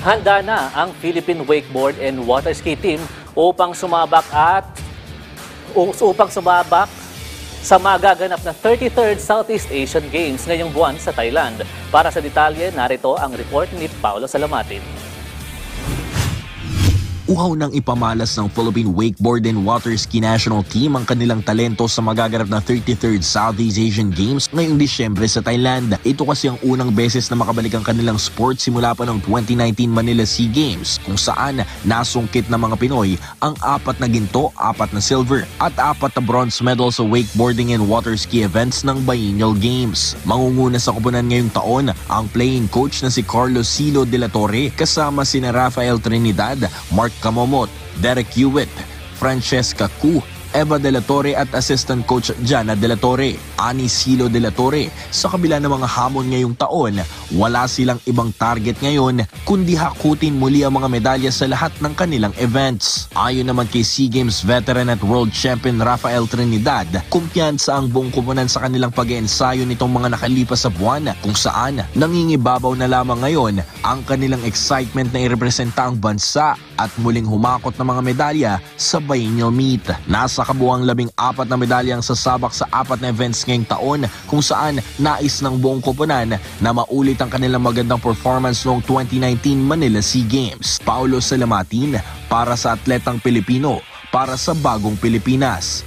Handa na ang Philippine Wakeboard and Water Ski Team upang sumabak sa magaganap na 33rd Southeast Asian Games ngayong buwan sa Thailand. Para sa detalye, narito ang report ni Paolo Salamatin. Uhaw nang ipamalas ng Philippine Wakeboard and Water Ski National Team ang kanilang talento sa magaganap na 33rd Southeast Asian Games ngayong Disyembre sa Thailand. Ito kasi ang unang beses na makabalik ang kanilang sport simula pa noong 2019 Manila Sea Games, kung saan nasungkit ng mga Pinoy ang 4 na ginto, 4 na silver at 4 na bronze medal sa wakeboarding and water ski events ng Biennial Games. Mangunguna sa koponan ngayong taon ang playing coach na si Carlos Silo de la Torre kasama sina Rafael Trinidad, Mark Kamomot, Derek Hewitt, Francesca Ku, Eva de la Torre at assistant coach Jana de la Torre. Ani Silo de la Torre, sa kabila ng mga hamon ngayong taon, wala silang ibang target ngayon kundi hakutin muli ang mga medalya sa lahat ng kanilang events. Ayon naman kay SEA Games veteran at world champion Rafael Trinidad, kumpiyansa ang buong koponan sa kanilang pag-eensayo nitong mga nakalipas sa buwan, kung saan nangingibabaw na lamang ngayon ang kanilang excitement na irepresenta ang bansa at muling humakot ng mga medalya sa Biennial Meet. Nasa kabuuang 14 na medalya ang sasabak sa 4 na events ngayong taon, kung saan nais ng buong koponan na maulit ang kanilang magandang performance noong 2019 Manila Sea Games. Paolo Salamatin para sa Atletang Pilipino, para sa Bagong Pilipinas.